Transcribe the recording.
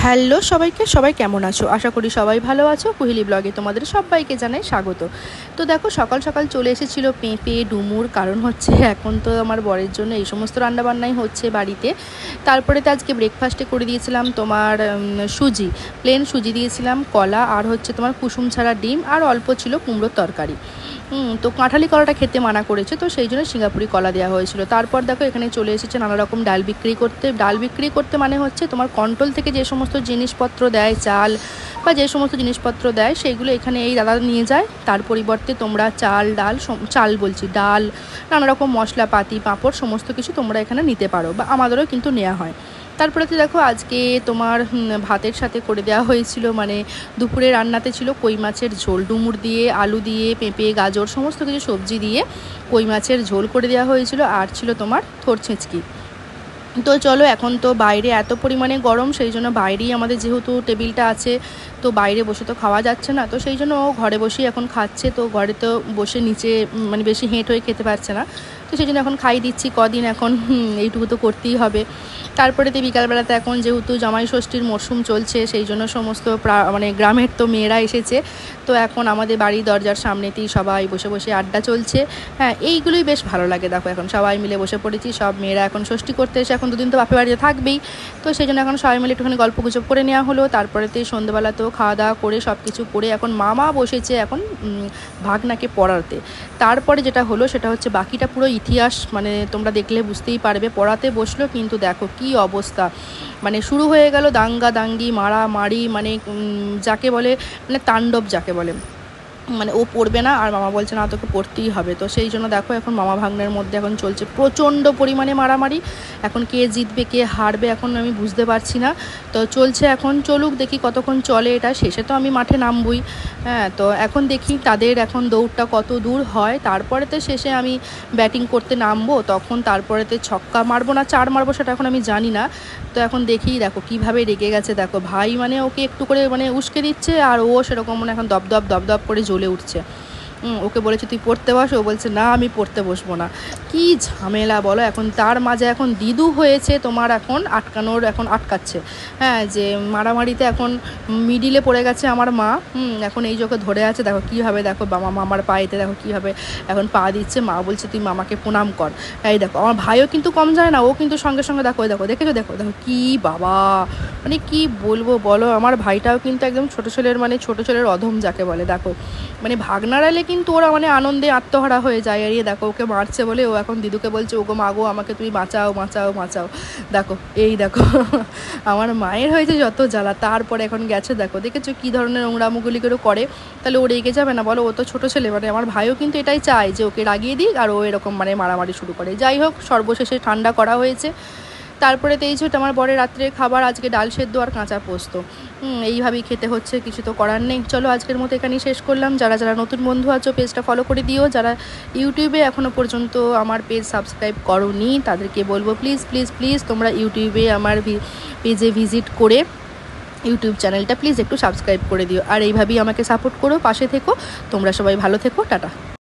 Hello সবাইকে, সবাই কেমন আছো? আশা করি সবাই ভালো আছো। কুহেলি ব্লগে তোমাদের সবাইকে জানাই স্বাগত। তো দেখো, সকাল সকাল চলে এসেছিলো পেঁপে ডুমুর, কারণ হচ্ছে এখন তো আমার বরের জন্য এই সমস্ত রান্নাবান্নাই হচ্ছে বাড়িতে। তারপরে তো আজকে ব্রেকফাস্টে করে দিয়েছিলাম তোমার সুজি, প্লেন সুজি দিয়েছিলাম, কলা আর হচ্ছে তোমার কুসুম ছাড়া ডিম, আর অল্প ছিল কুমড়োর তরকারি। তো কাঁঠালি কলাটা খেতে মানা করেছে, তো সেই জন্য সিঙ্গাপুরি কলা দেওয়া হয়েছিল। তারপর দেখো এখানে চলে এসেছে নানা রকম ডাল বিক্রি করতে। ডাল বিক্রি করতে মানে হচ্ছে তোমার কন্ট্রোল থেকে যে সমস্ত জিনিসপত্র দেয়, চাল বা যে সমস্ত জিনিসপত্র দেয়, সেইগুলো এখানে এই দাদা নিয়ে যায়। তার পরিবর্তে তোমরা ডাল, নানা রকম মশলাপাতি, পাঁপড়, সমস্ত কিছু তোমরা এখানে নিতে পারো, বা আমাদেরও কিন্তু নেওয়া হয়। তারপরে তো দেখো আজকে তোমার ভাতের সাথে করে দেওয়া হয়েছিল, মানে দুপুরে রান্নাতে ছিল কই মাছের ঝোল, ডুমুর দিয়ে, আলু দিয়ে, পেঁপে, গাজর, সমস্ত কিছু সবজি দিয়ে কই মাছের ঝোল করে দেওয়া হয়েছিল, আর ছিল তোমার থোড় ছেঁচকি। তো চলো, এখন তো বাইরে এত পরিমাণে গরম, সেই জন্য বাইরেই আমাদের যেহেতু টেবিলটা আছে, তো বাইরে বসে তো খাওয়া যাচ্ছে না, তো সেই জন্য ও ঘরে বসেই এখন খাচ্ছে। তো ঘরে তো বসে নিচে মানে বেশি হেঁট হয়ে খেতে পারছে না, তো সেই জন্য এখন খাই দিচ্ছি কদিন, এখন এইটুকু তো করতেই হবে। তারপরে তো বিকালবেলাতে এখন যেহেতু জামাই ষষ্ঠীর মরশুম চলছে, সেই জন্য সমস্ত মানে গ্রামের তো মেয়েরা এসেছে, তো এখন আমাদের বাড়ির দরজার সামনেতেই সবাই বসে বসে আড্ডা চলছে। হ্যাঁ, এইগুলোই বেশ ভালো লাগে। দেখো এখন সবাই মিলে বসে পড়েছি, সব মেয়েরা এখন ষষ্ঠী করতে এসে এখন দুদিন তো বাপের বাড়িতে থাকবেই, তো সেই জন্য এখন সবাই মিলে একটুখানি গল্প গুজব করে নেওয়া হলো। তারপরেতে সন্ধ্যেবেলাতেও খাওয়া দাওয়া করে সব কিছু করে এখন মামা বসেছে এখন ভাগনাকে পড়াতে। তারপরে যেটা হলো সেটা হচ্ছে বাকিটা পুরো ইতিহাস, মানে তোমরা দেখলে বুঝতেই পারবে। পড়াতে বসলো, কিন্তু দেখো কি অবস্থা, মানে শুরু হয়ে গেল দাঙ্গা দাঙ্গি, মারামারি, মানে যাকে বলে মানে তাণ্ডব যাকে বলে। মানে ও পড়বে না, আর মামা বলছে না তোকে পড়তেই হবে। তো সেই জন্য দেখো এখন মামা ভাগ্নের মধ্যে এখন চলছে প্রচণ্ড পরিমাণে মারামারি। এখন কে জিতবে কে হারবে এখন আমি বুঝতে পারছি না। তো চলছে, এখন চলুক, দেখি কতক্ষণ চলে এটা, শেষে তো আমি মাঠে নামবই। হ্যাঁ, তো এখন দেখি তাদের এখন দৌড়টা কত দূর হয়, তারপরেতে শেষে আমি ব্যাটিং করতে নামবো, তখন তারপরেতে ছক্কা মারবো না চার মারবো সেটা এখন আমি জানি না। তো এখন দেখি, দেখো কিভাবে রেগে গেছে, দেখো ভাই মানে ওকে একটু করে মানে উস্কে দিচ্ছে, আর ও সেরকম মানে এখন দপদপ দপদপ করে জ্বলে উঠছে। ওকে বলেছে তুই পড়তে বস, ও বলছে না আমি পড়তে বসবো না। কি ঝামেলা বলো। এখন তার মাঝে এখন দিদু হয়েছে তোমার, এখন এখন আটকাচ্ছে। হ্যাঁ, যে মারামারিতে এখন মিডিলে পড়ে গেছে আমার মা। এখন এই চোখে ধরে আছে, দেখো কীভাবে, দেখো মামার পায়েতে দেখো কীভাবে এখন পা দিচ্ছে। মা বলছে তুই মামাকে প্রণাম কর। এই দেখো আমার ভাইও কিন্তু কম যায় না, ও কিন্তু সঙ্গে সঙ্গে দেখো দেখেছো, দেখো দেখো কি বাবা, মানে কি বলবো বলো। আমার ভাইটাও কিন্তু একদম ছোটো ছেলের অধম যাকে বলে। দেখো মানে ভাগনারালে কিন্তু ওরা মানে আনন্দে আত্মহারা হয়ে যায়। আর দেখো ওকে মারছে বলে ও এখন দিদুকে বলছে ওগো মাগো আমাকে তুমি বাঁচাও বাঁচাও বাঁচাও। দেখো এই দেখো আমার মায়ের হয়েছে যত জ্বালা, তারপরে এখন গেছে। দেখো দেখেছো কী ধরনের নোংরামুগুলি করে, তাহলে ও রেগে যাবে না বলো? ও তো ছোটো ছেলে, মানে আমার ভাইও কিন্তু এটাই চায় যে ওকে রাগিয়ে দিক, আর ও এরকম মানে মারামারি শুরু করে। যাই হোক, সর্বশেষে ঠান্ডা করা হয়েছে। তারপরে তো এই ছোট আমার বরের রাত্রের খাবার আজকে ডাল সেদ্ধ আর কাঁচা পোস্ত। এইভাবেই খেতে হচ্ছে, কিছু তো করার নেই। চলো আজকের মতো এখানেই শেষ করলাম। যারা যারা নতুন বন্ধু আছো পেজটা ফলো করে দিও, যারা ইউটিউবে এখনও পর্যন্ত আমার পেজ সাবস্ক্রাইব করোনি তাদেরকে বলবো প্লিজ প্লিজ প্লিজ তোমরা ইউটিউবে আমার পেজে ভিজিট করে ইউটিউব চ্যানেলটা প্লিজ একটু সাবস্ক্রাইব করে দিও, আর এইভাবেই আমাকে সাপোর্ট করো, পাশে থেকো। তোমরা সবাই ভালো থেকো, টাটা।